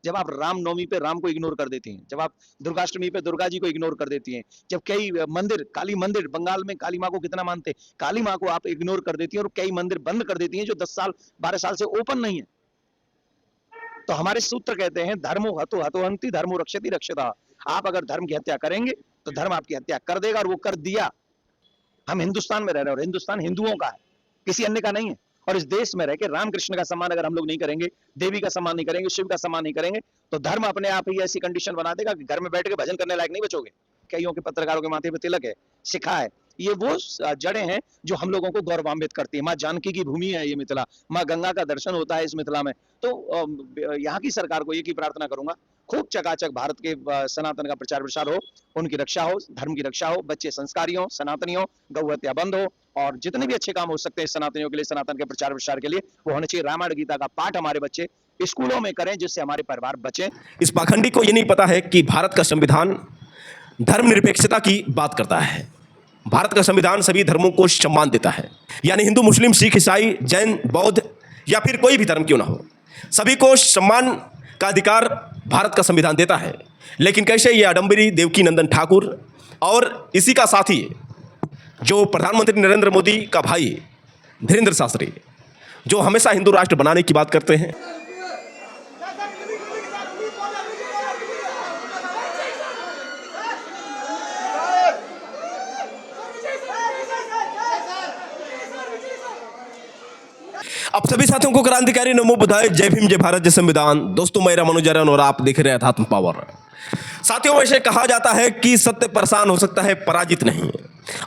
जब आप रामनवमी पे राम को इग्नोर कर देती हैं, जब आप दुर्गाष्टमी पे दुर्गा जी को इग्नोर कर देती हैं, जब कई मंदिर, काली मंदिर, बंगाल में काली माँ को कितना मानते हैं, काली माँ को आप इग्नोर कर देती हैं और कई मंदिर बंद कर देती हैं जो 10 साल 12 साल से ओपन नहीं है। तो हमारे सूत्र कहते हैं धर्मो हतो हतोहंति धर्मो रक्षति रक्षता। आप अगर धर्म की हत्या करेंगे तो धर्म आपकी हत्या कर देगा, और वो कर दिया। हम हिंदुस्तान में रह रहे हैं और हिंदुस्तान हिंदुओं का है, किसी अन्य का नहीं है। और इस देश में रह के रामकृष्ण का सम्मान अगर हम लोग नहीं करेंगे, देवी का सम्मान नहीं करेंगे, शिव का सम्मान नहीं करेंगे, तो धर्म अपने आप ही ऐसी कंडीशन बना देगा कि घर में बैठ के भजन करने लायक नहीं बचोगे। कईयों के पत्रकारों के माथे पे तिलक है, शिखा है, ये वो जड़ें हैं जो हम लोगों को गौरवान्वित करती है। माँ जानकी की भूमि है ये मिथिला, माँ गंगा का दर्शन होता है इस मिथिला में। तो यहाँ की सरकार को ये की प्रार्थना करूंगा, खूब चकाचक भारत के सनातन का प्रचार प्रसार हो, उनकी रक्षा हो, धर्म की रक्षा हो, बच्चे संस्कारी हो, सनातनी हो, गौ हत्या बंद हो, और जितने भी अच्छे काम हो सकते हैं सनातनियों के लिए, सनातन के प्रचार प्रसार के लिए, वो होने चाहिए। रामायण गीता का पाठ हमारे बच्चे स्कूलों में करें, जिससे हमारे परिवार बचे। इस पाखंडी को ये नहीं पता है कि भारत का संविधान धर्मनिरपेक्षता की बात करता है। भारत का संविधान सभी धर्मों को सम्मान देता है, यानी हिंदू, मुस्लिम, सिख, ईसाई, जैन, बौद्ध या फिर कोई भी धर्म क्यों ना हो, सभी को सम्मान का अधिकार भारत का संविधान देता है। लेकिन कैसे ये आडम्बरी देवकी नंदन ठाकुर और इसी का साथी जो प्रधानमंत्री नरेंद्र मोदी का भाई धीरेंद्र शास्त्री, जो हमेशा हिंदू राष्ट्र बनाने की बात करते हैं, अब सभी साथियों को क्रांतिकारी नमो बुधाय, जय भीम, जय भारत, जय संविधान। दोस्तों मैं मनोजरन और आप देख रहे हैं अध्यात्म पावर। साथियों वैसे कहा जाता है कि सत्य परेशान हो सकता है, पराजित नहीं,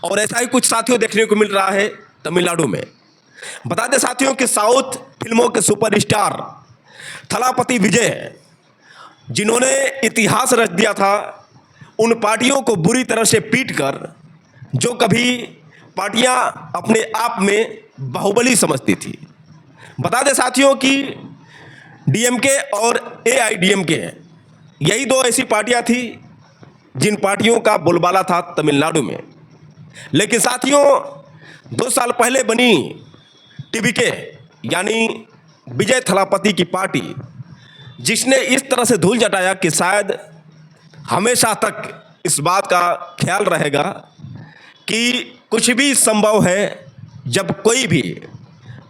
और ऐसा ही कुछ साथियों देखने को मिल रहा है तमिलनाडु में। बता दें साथियों कि साउथ फिल्मों के सुपरस्टार थलापति विजय, जिन्होंने इतिहास रच दिया था उन पार्टियों को बुरी तरह से पीट कर, जो कभी पार्टियां अपने आप में बाहुबली समझती थी। बता दें साथियों कि डीएमके और एआईडीएमके यही दो ऐसी पार्टियां थी जिन पार्टियों का बोलबाला था तमिलनाडु में। लेकिन साथियों 2 साल पहले बनी टीवीके यानी विजय थलापति की पार्टी, जिसने इस तरह से धूल जटाया कि शायद हमेशा तक इस बात का ख्याल रहेगा कि कुछ भी संभव है जब कोई भी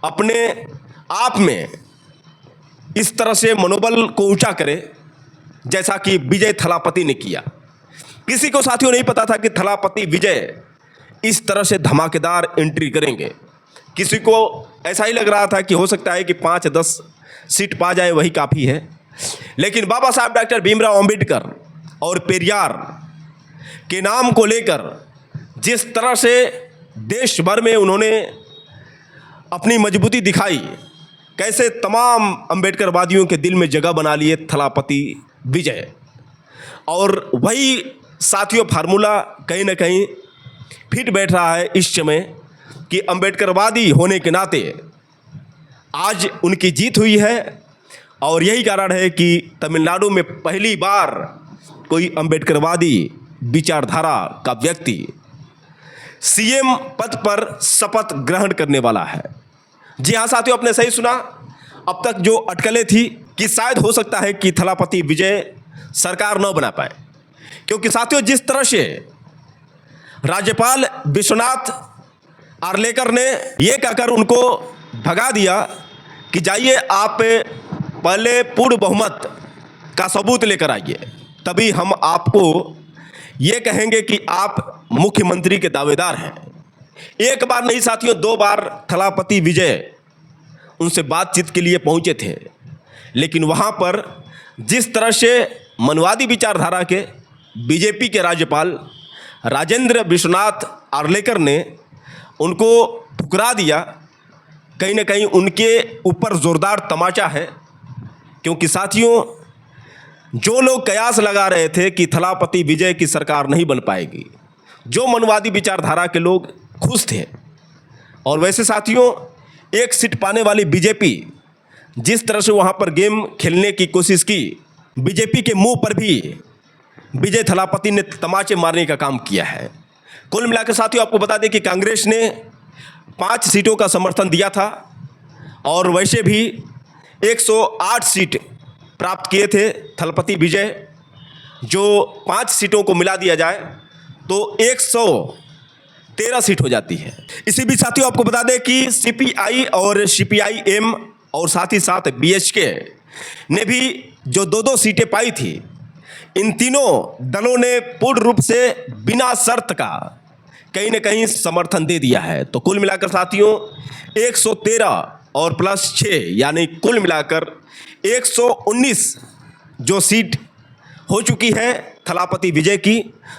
अपने आप में इस तरह से मनोबल को ऊंचा करे, जैसा कि विजय थलापति ने किया। किसी को साथियों नहीं पता था कि थलापति विजय इस तरह से धमाकेदार एंट्री करेंगे। किसी को ऐसा ही लग रहा था कि हो सकता है कि 5-10 सीट पा जाए, वही काफ़ी है। लेकिन बाबा साहब डॉक्टर भीमराव अंबेडकर और पेरियार के नाम को लेकर जिस तरह से देश भर में उन्होंने अपनी मजबूती दिखाई, कैसे तमाम अंबेडकरवादियों के दिल में जगह बना लिए थलापति विजय। और वही साथियों फार्मूला कहीं ना कहीं फिट बैठ रहा है इस समय कि अंबेडकरवादी होने के नाते आज उनकी जीत हुई है। और यही कारण है कि तमिलनाडु में पहली बार कोई अंबेडकरवादी विचारधारा का व्यक्ति सीएम पद पर शपथ ग्रहण करने वाला है। जी हाँ साथियों, आपने सही सुना। अब तक जो अटकलें थी कि शायद हो सकता है कि थलापति विजय सरकार न बना पाए, क्योंकि साथियों जिस तरह से राज्यपाल विश्वनाथ आर्लेकर ने ये कहकर उनको भगा दिया कि जाइए आप पहले पूर्ण बहुमत का सबूत लेकर आइए, तभी हम आपको ये कहेंगे कि आप मुख्यमंत्री के दावेदार हैं। एक बार नहीं साथियों, 2 बार थलापति विजय उनसे बातचीत के लिए पहुंचे थे। लेकिन वहां पर जिस तरह से मनवादी विचारधारा के बीजेपी के राज्यपाल राजेंद्र विश्वनाथ आर्लेकर ने उनको ठुकरा दिया, कहीं ना कहीं उनके ऊपर जोरदार तमाचा है। क्योंकि साथियों जो लोग कयास लगा रहे थे कि थलापति विजय की सरकार नहीं बन पाएगी, जो मनवादी विचारधारा के लोग खुश थे। और वैसे साथियों 1 सीट पाने वाली बीजेपी जिस तरह से वहाँ पर गेम खेलने की कोशिश की, बीजेपी के मुंह पर भी विजय थलापति ने तमाचे मारने का काम किया है। कुल मिलाकर साथियों आपको बता दें कि कांग्रेस ने 5 सीटों का समर्थन दिया था और वैसे भी 108 सीट प्राप्त किए थे थलपति विजय, जो 5 सीटों को मिला दिया जाए तो 113 सीट हो जाती है। इसी बीच साथियों आपको बता दें कि सीपीआई और सीपीआईएम और साथ ही साथ बीएचके ने भी जो 2-2 सीटें पाई थी, इन तीनों दलों ने पूर्ण रूप से बिना शर्त का कहीं न कहीं समर्थन दे दिया है। तो कुल मिलाकर साथियों 113 और प्लस 6 यानी कुल मिलाकर 119 जो सीट हो चुकी है थलापति विजय की।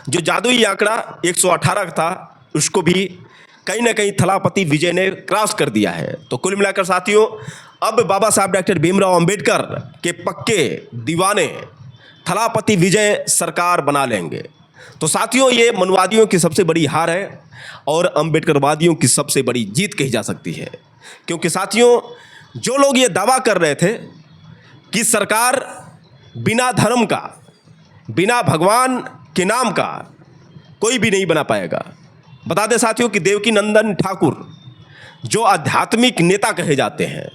जो जादुई आंकड़ा 118 था उसको भी कहीं ना कहीं थलापति विजय ने क्रॉस कर दिया है। तो कुल मिलाकर साथियों अब बाबा साहब डॉक्टर भीमराव अंबेडकर के पक्के दीवाने थलापति विजय सरकार बना लेंगे। तो साथियों ये मनुवादियों की सबसे बड़ी हार है और अंबेडकरवादियों की सबसे बड़ी जीत कही जा सकती है, क्योंकि साथियों जो लोग ये दावा कर रहे थे कि सरकार बिना धर्म का, बिना भगवान के नाम का कोई भी नहीं बना पाएगा। बता दें साथियों कि देवकी नंदन ठाकुर जो आध्यात्मिक नेता कहे जाते हैं,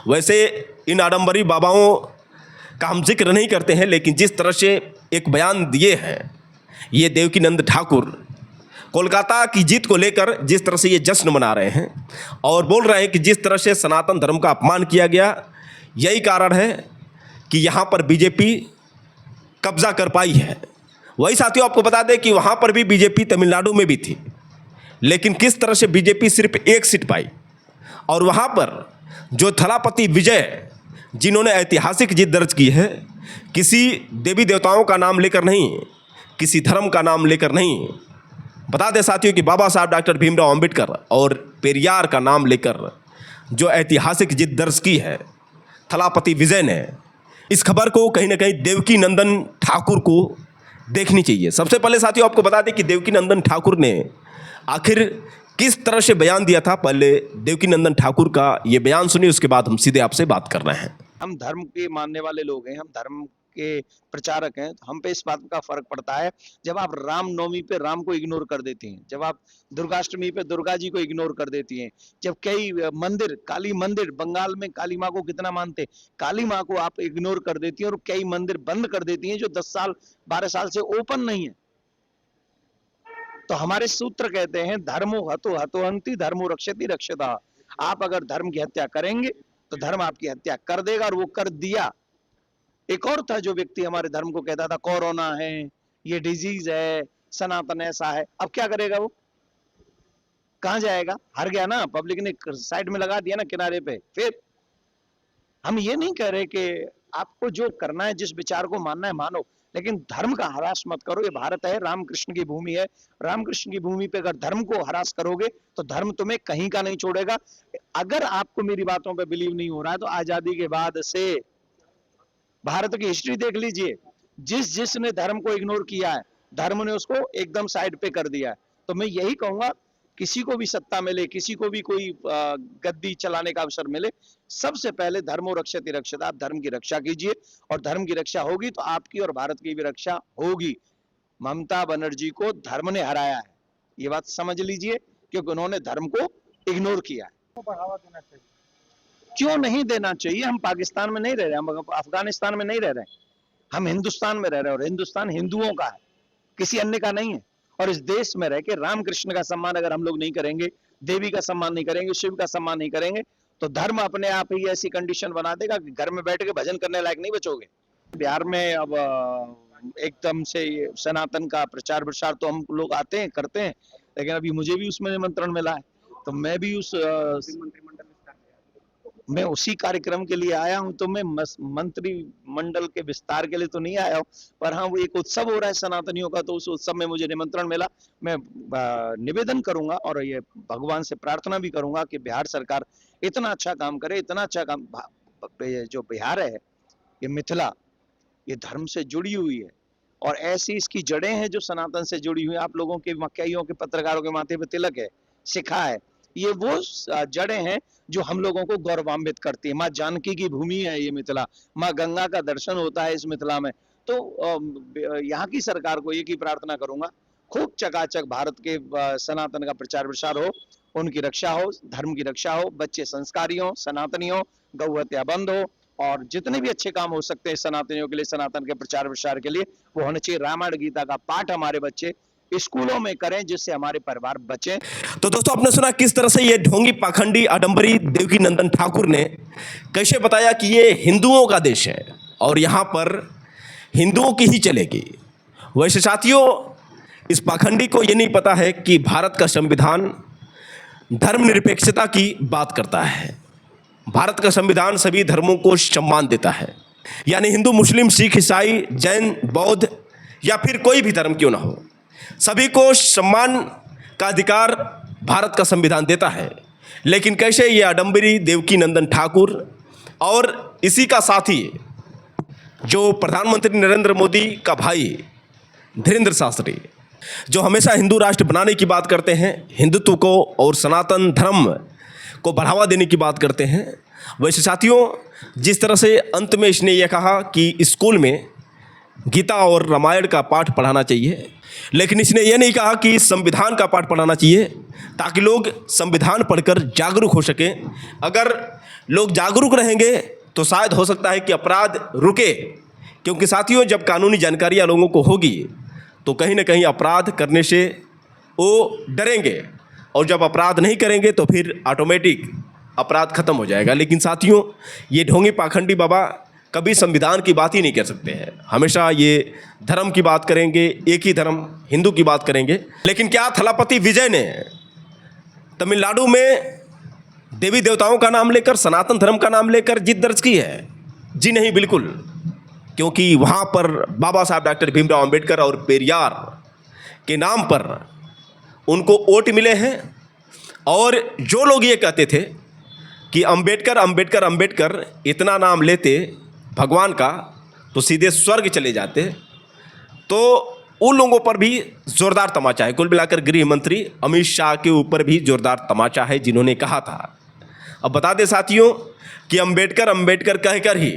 वैसे इन आडंबरी बाबाओं का हम जिक्र नहीं करते हैं, लेकिन जिस तरह से एक बयान दिए हैं ये देवकी नंद ठाकुर कोलकाता की जीत को लेकर, जिस तरह से ये जश्न मना रहे हैं और बोल रहे हैं कि जिस तरह से सनातन धर्म का अपमान किया गया, यही कारण है कि यहाँ पर बीजेपी कब्जा कर पाई है। वही साथियों आपको बता दें कि वहाँ पर भी बीजेपी तमिलनाडु में भी थी, लेकिन किस तरह से बीजेपी सिर्फ 1 सीट पाई और वहाँ पर जो थलापति विजय जिन्होंने ऐतिहासिक जीत दर्ज की है, किसी देवी देवताओं का नाम लेकर नहीं, किसी धर्म का नाम लेकर नहीं, बता दें साथियों कि बाबा साहब डॉक्टर भीमराव अंबेडकर और पेरियार का नाम लेकर जो ऐतिहासिक जीत दर्ज की है थलापति विजय ने, इस खबर को कहीं ना कहीं देवकी नंदन ठाकुर को देखनी चाहिए। सबसे पहले साथियों आपको बता दें कि देवकी नंदन ठाकुर ने आखिर किस तरह से बयान दिया था। पहले देवकी नंदन ठाकुर का ये बयान सुनिए, उसके बाद हम सीधे आपसे बात कर रहे हैं। हम धर्म के मानने वाले लोग हैं, हम धर्म के प्रचारक हैं, तो हम पे इस बात का फर्क पड़ता है जब आप रामनवमी पे राम को इग्नोर कर देती हैं, जब आप दुर्गाष्टमी पे दुर्गा जी को इग्नोर कर देती हैं, जब कई मंदिर, काली मंदिर, बंगाल में काली माँ को कितना मानते, काली माँ को आप इग्नोर कर देती हैं और कई मंदिर बंद कर देती हैं जो 10 साल 12 साल से ओपन नहीं है। तो हमारे सूत्र कहते हैं धर्मो हतो हतोहंति धर्मो रक्षति रक्षता। आप अगर धर्म की हत्या करेंगे तो धर्म आपकी हत्या कर देगा, और वो कर दिया। एक और था जो व्यक्ति हमारे धर्म को कहता था कोरोना है, ये डिजीज है, सनातन ऐसा है। अब क्या करेगा वो, कहां जाएगा? हार गया ना, पब्लिक ने साइड में लगा दिया ना किनारे पे। फिर हम ये नहीं कह रहे कि आपको जो करना है, जिस विचार को मानना है मानो, लेकिन धर्म का हरास मत करो। ये भारत है, रामकृष्ण की भूमि है। रामकृष्ण की भूमि पे अगर धर्म को हरास करोगे तो धर्म तुम्हें कहीं का नहीं छोड़ेगा। अगर आपको मेरी बातों पे बिलीव नहीं हो रहा है तो आजादी के बाद से भारत की हिस्ट्री देख लीजिए, जिसने धर्म को इग्नोर किया है, धर्म ने उसको एकदम साइड पे कर दिया है। तो मैं यही कहूंगा, किसी को भी सत्ता मिले, किसी को भी कोई गद्दी चलाने का अवसर मिले, सबसे पहले धर्मो रक्षति रक्षता, आप धर्म की रक्षा कीजिए, और धर्म की रक्षा होगी तो आपकी और भारत की भी रक्षा होगी। ममता बनर्जी को धर्म ने हराया है, ये बात समझ लीजिए, क्योंकि उन्होंने धर्म को इग्नोर किया है। बढ़ावा देना चाहिए। क्यों नहीं देना चाहिए? हम पाकिस्तान में नहीं रह रहे, हम अफगानिस्तान में नहीं रह रहे, हम हिंदुस्तान में रह रहे हैं, और हिंदुस्तान हिंदुओं का है, किसी अन्य का नहीं है। और इस देश में रह के रामकृष्ण का सम्मान अगर हम लोग नहीं करेंगे, देवी का सम्मान नहीं करेंगे, शिव का सम्मान नहीं करेंगे, तो धर्म अपने आप ही ऐसी कंडीशन बना देगा कि घर में बैठ के भजन करने लायक नहीं बचोगे। बिहार में अब एकदम से सनातन का प्रचार प्रसार तो हम लोग आते हैं, करते हैं, लेकिन अभी मुझे भी उसमें निमंत्रण मिला है, तो मैं भी मैं उसी कार्यक्रम के लिए आया हूं। तो मैं मंत्रिमंडल के विस्तार के लिए तो नहीं आया हूं, पर हाँ, वो एक उत्सव हो रहा है सनातनियों का, तो उस उत्सव में मुझे निमंत्रण मिला। मैं निवेदन करूंगा और ये भगवान से प्रार्थना भी करूंगा कि बिहार सरकार इतना अच्छा काम करे, इतना अच्छा काम। जो बिहार है, ये मिथिला, ये धर्म से जुड़ी हुई है, और ऐसी इसकी जड़ें हैं जो सनातन से जुड़ी हुई है। आप लोगों के मक्याइयों के, पत्रकारों के माथे पे तिलक है, शिखा है, ये वो जड़ें हैं जो हम लोगों को गौरवान्वित करती है। माँ जानकी की भूमि है ये मिथिला, माँ गंगा का दर्शन होता है इस मिथिला में। तो यहाँ की सरकार को एक ही प्रार्थना करूंगा, खूब चकाचक भारत के सनातन का प्रचार प्रसार हो, उनकी रक्षा हो, धर्म की रक्षा हो, बच्चे संस्कारी हो, सनातनी हो, गौ हत्या बंद हो, और जितने भी अच्छे काम हो सकते हैं सनातनियों के लिए, सनातन के प्रचार प्रसार के लिए, वो होने चाहिए। रामायण गीता का पाठ हमारे बच्चे स्कूलों में करें, जिससे हमारे परिवार बचे। तो दोस्तों, आपने सुना किस तरह से ये ढोंगी पाखंडी आडंबरी देवकी नंदन ठाकुर ने कैसे बताया कि ये हिंदुओं का देश है और यहाँ पर हिंदुओं की ही चलेगी। वैसे साथियों, इस पाखंडी को ये नहीं पता है कि भारत का संविधान धर्मनिरपेक्षता की बात करता है। भारत का संविधान सभी धर्मों को सम्मान देता है, यानी हिंदू, मुस्लिम, सिख, ईसाई, जैन, बौद्ध या फिर कोई भी धर्म क्यों ना हो, सभी को सम्मान का अधिकार भारत का संविधान देता है। लेकिन कैसे ये आडंबरी देवकी नंदन ठाकुर और इसी का साथी जो प्रधानमंत्री नरेंद्र मोदी का भाई धीरेंद्र शास्त्री, जो हमेशा हिंदू राष्ट्र बनाने की बात करते हैं, हिंदुत्व को और सनातन धर्म को बढ़ावा देने की बात करते हैं। वैसे साथियों, जिस तरह से अंत में इसने यह कहा कि स्कूल में गीता और रामायण का पाठ पढ़ाना चाहिए, लेकिन इसने यह नहीं कहा कि संविधान का पाठ पढ़ाना चाहिए ताकि लोग संविधान पढ़कर जागरूक हो सकें। अगर लोग जागरूक रहेंगे तो शायद हो सकता है कि अपराध रुके, क्योंकि साथियों, जब कानूनी जानकारियाँ लोगों को होगी तो कहीं ना कहीं अपराध करने से वो डरेंगे, और जब अपराध नहीं करेंगे तो फिर ऑटोमेटिक अपराध खत्म हो जाएगा। लेकिन साथियों, ये ढोंगी पाखंडी बाबा कभी संविधान की बात ही नहीं कर सकते हैं, हमेशा ये धर्म की बात करेंगे, एक ही धर्म हिंदू की बात करेंगे। लेकिन क्या थलापति विजय ने तमिलनाडु में देवी देवताओं का नाम लेकर, सनातन धर्म का नाम लेकर जीत दर्ज की है? जी नहीं, बिल्कुल, क्योंकि वहाँ पर बाबा साहब डॉक्टर भीमराव अंबेडकर और पेरियार के नाम पर उनको वोट मिले हैं। और जो लोग ये कहते थे कि अंबेडकर अंबेडकर अंबेडकर इतना नाम लेते भगवान का तो सीधे स्वर्ग चले जाते, तो उन लोगों पर भी जोरदार तमाचा है। कुल मिलाकर गृह मंत्री अमित शाह के ऊपर भी जोरदार तमाचा है, जिन्होंने कहा था। अब बता दें साथियों कि अंबेडकर अंबेडकर कहकर ही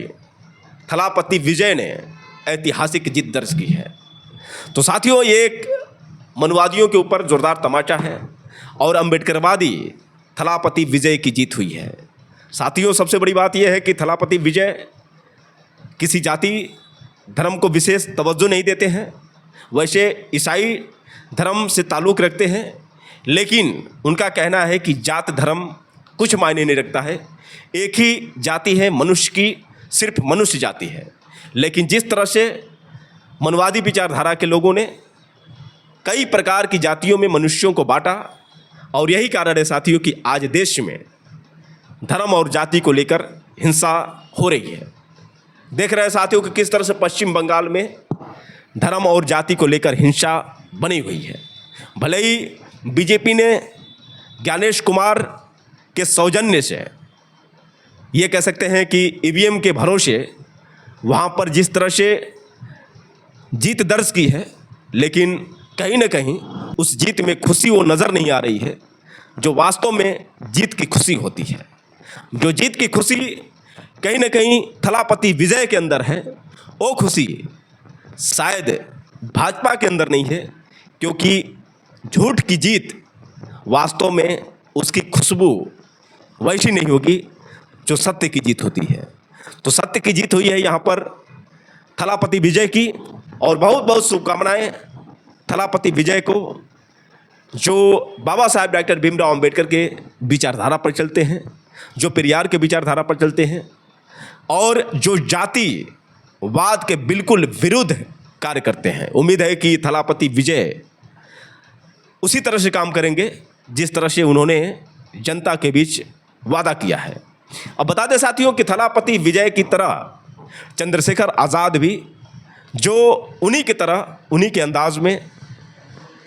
थलापति विजय ने ऐतिहासिक जीत दर्ज की है। तो साथियों, ये एक मनुवादियों के ऊपर जोरदार तमाचा है और अंबेडकरवादी थलापति विजय की जीत हुई है। साथियों, सबसे बड़ी बात यह है कि थलापति विजय किसी जाति धर्म को विशेष तवज्जो नहीं देते हैं। वैसे ईसाई धर्म से ताल्लुक़ रखते हैं, लेकिन उनका कहना है कि जात धर्म कुछ मायने नहीं रखता है, एक ही जाति है मनुष्य की, सिर्फ मनुष्य जाति है। लेकिन जिस तरह से मनुवादी विचारधारा के लोगों ने कई प्रकार की जातियों में मनुष्यों को बांटा, और यही कारण है साथियों कि आज देश में धर्म और जाति को लेकर हिंसा हो रही है। देख रहे हैं साथियों कि किस तरह से पश्चिम बंगाल में धर्म और जाति को लेकर हिंसा बनी हुई है। भले ही बीजेपी ने ज्ञानेश कुमार के सौजन्य से ये कह सकते हैं कि ईवीएम के भरोसे वहाँ पर जिस तरह से जीत दर्ज की है, लेकिन कहीं ना कहीं उस जीत में खुशी वो नज़र नहीं आ रही है जो वास्तव में जीत की खुशी होती है। जो जीत की खुशी कहीं ना कहीं थलापति विजय के अंदर है, वो खुशी शायद भाजपा के अंदर नहीं है, क्योंकि झूठ की जीत वास्तव में उसकी खुशबू वैसी नहीं होगी जो सत्य की जीत होती है। तो सत्य की जीत हुई है यहाँ पर थलापति विजय की, और बहुत बहुत शुभकामनाएं थलापति विजय को, जो बाबा साहब डॉक्टर भीमराव अंबेडकर के विचारधारा पर चलते हैं, जो पेरियार के विचारधारा पर चलते हैं, और जो जातिवाद के बिल्कुल विरुद्ध कार्य करते हैं। उम्मीद है कि थलापति विजय उसी तरह से काम करेंगे जिस तरह से उन्होंने जनता के बीच वादा किया है। अब बता दें साथियों कि थलापति विजय की तरह चंद्रशेखर आज़ाद भी, जो उन्हीं की तरह उन्हीं के अंदाज में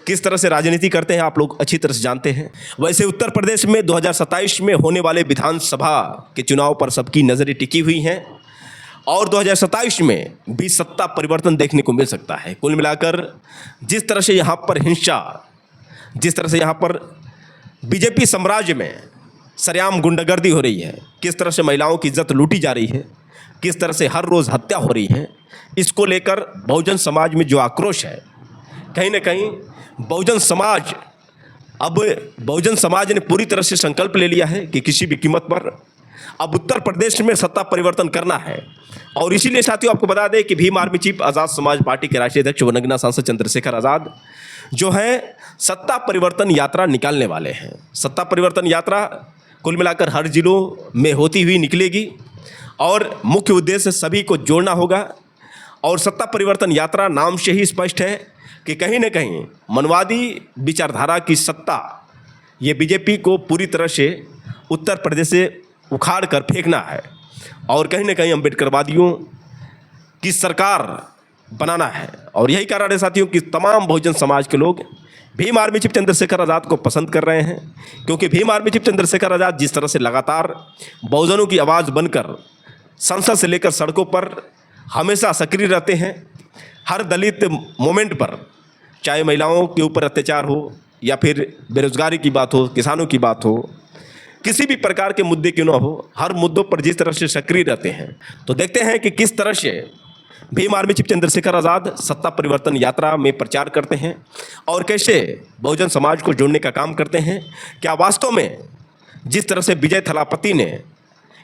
किस तरह से राजनीति करते हैं, आप लोग अच्छी तरह से जानते हैं। वैसे उत्तर प्रदेश में 2027 में होने वाले विधानसभा के चुनाव पर सबकी नज़रें टिकी हुई हैं, और 2027 में भी सत्ता परिवर्तन देखने को मिल सकता है। कुल मिलाकर जिस तरह से यहाँ पर हिंसा, जिस तरह से यहाँ पर बीजेपी साम्राज्य में सरेआम गुंडागर्दी हो रही है, किस तरह से महिलाओं की इज्जत लूटी जा रही है, किस तरह से हर रोज़ हत्या हो रही है, इसको लेकर बहुजन समाज में जो आक्रोश है, कहीं ना कहीं बहुजन समाज ने पूरी तरह से संकल्प ले लिया है कि किसी भी कीमत पर अब उत्तर प्रदेश में सत्ता परिवर्तन करना है। और इसीलिए साथियों आपको बता दें कि भीम आर्मी चीफ आज़ाद समाज पार्टी के राष्ट्रीय अध्यक्ष व नगीना सांसद चंद्रशेखर आज़ाद जो है सत्ता परिवर्तन यात्रा निकालने वाले हैं। सत्ता परिवर्तन यात्रा कुल मिलाकर हर जिलों में होती हुई निकलेगी और मुख्य उद्देश्य सभी को जोड़ना होगा। और सत्ता परिवर्तन यात्रा नाम से ही स्पष्ट है कि कहीं न कहीं मनवादी विचारधारा की सत्ता ये बीजेपी को पूरी तरह से उत्तर प्रदेश से उखाड़ कर फेंकना है और कहीं न कहीं अम्बेडकरवादियों की सरकार बनाना है। और यही कारण है साथियों कि तमाम बहुजन समाज के लोग भीम आर्मी चीफ चंद्रशेखर आज़ाद को पसंद कर रहे हैं, क्योंकि भीम आर्मी चीफ चंद्रशेखर आज़ाद जिस तरह से लगातार बहुजनों की आवाज़ बनकर संसद से लेकर सड़कों पर हमेशा सक्रिय रहते हैं। हर दलित मोमेंट पर, चाहे महिलाओं के ऊपर अत्याचार हो या फिर बेरोजगारी की बात हो, किसानों की बात हो, किसी भी प्रकार के मुद्दे क्यों ना हो, हर मुद्दों पर जिस तरह से सक्रिय रहते हैं। तो देखते हैं कि किस तरह से भीम आर्मी चीफ चंद्रशेखर आज़ाद सत्ता परिवर्तन यात्रा में प्रचार करते हैं और कैसे बहुजन समाज को जोड़ने का काम करते हैं। क्या वास्तव में जिस तरह से विजय थलापति ने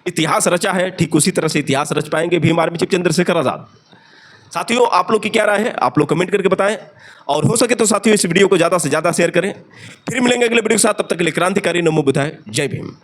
इतिहास रचा है, ठीक उसी तरह से इतिहास रच पाएंगे भीम आर्मी चीफ चंद्रशेखर आज़ाद। साथियों आप लोग की क्या राय है, आप लोग कमेंट करके बताएं और हो सके तो साथियों इस वीडियो को ज़्यादा से ज़्यादा शेयर करें। फिर मिलेंगे अगले वीडियो के साथ, तब तक के लिए क्रांतिकारी नमो बुद्धाय, जय भीम।